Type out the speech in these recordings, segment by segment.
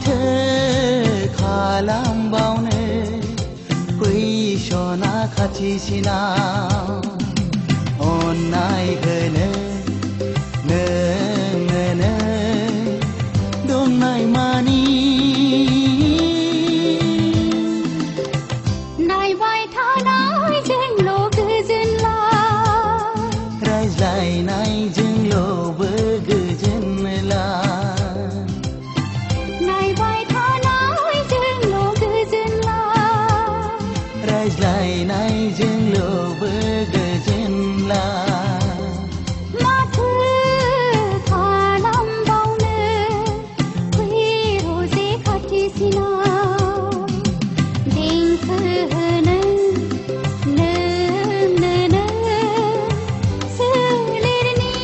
ธอขาลำเบาเนคุยชอนาคาชิชินาออนนายเคยเนเนเนเนดงนายมานีนายไว้ท่านายจึงโลกจึงลาไรใจนายจึงโลเบกจึงลาNai jeng lo berge jen la ma thu kha lam bau ne kui roze khati sina ding khu ne ne ne ne su lir ni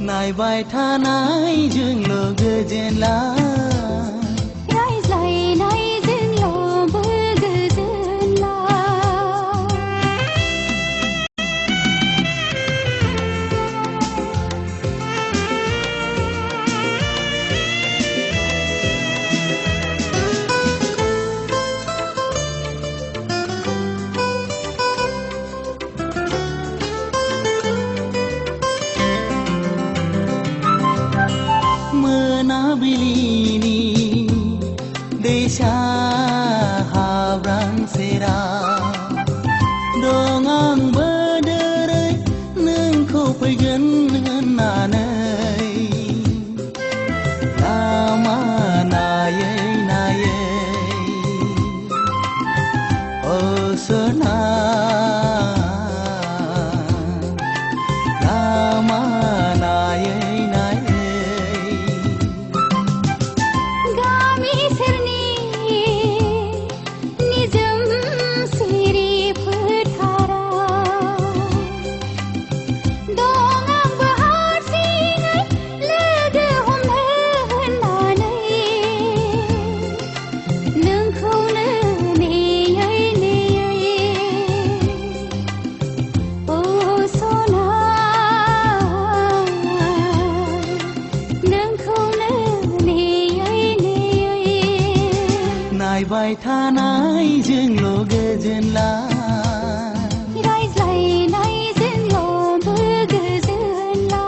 nai vai tha nai jeng lo ge jen la Bilini desha habrang sera dongang bederai neng kau pegan nanai nama nayai nayai oh sona nama nayai nayai Vai tha nai jeng lo ge jen la rai zai nai jeng lo berge jen la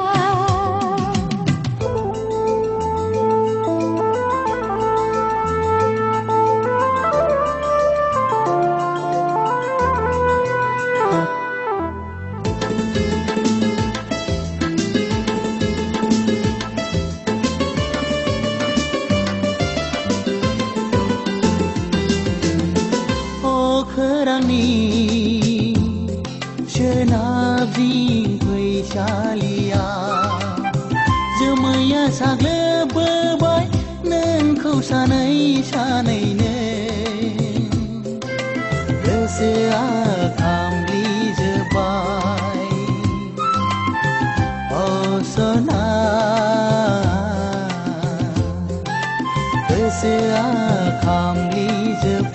Kerani Shenabdi Shalia Jemaya sagle bebai Neng kau sanai sanai ne Lese akam li jebai Oh sona Lese akam li jebai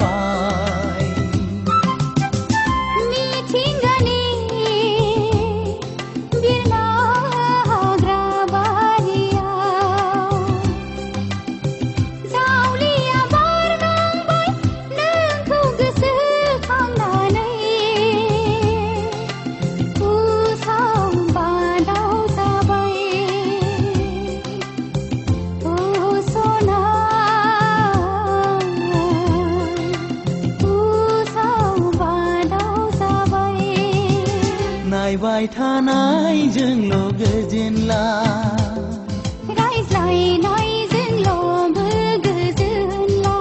Vai tha nai jeng lo ge jen la rai zai nai jeng lo berge jen la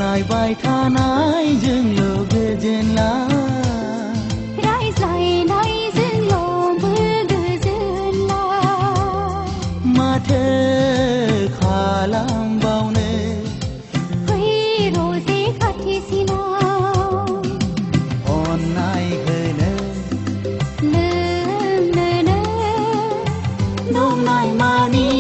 nai vai tha nai jeng lo ge jen la rai zai nai jeng lo berge jen la ma the kha lam bao ne kui roze khati sina on nai Nai mani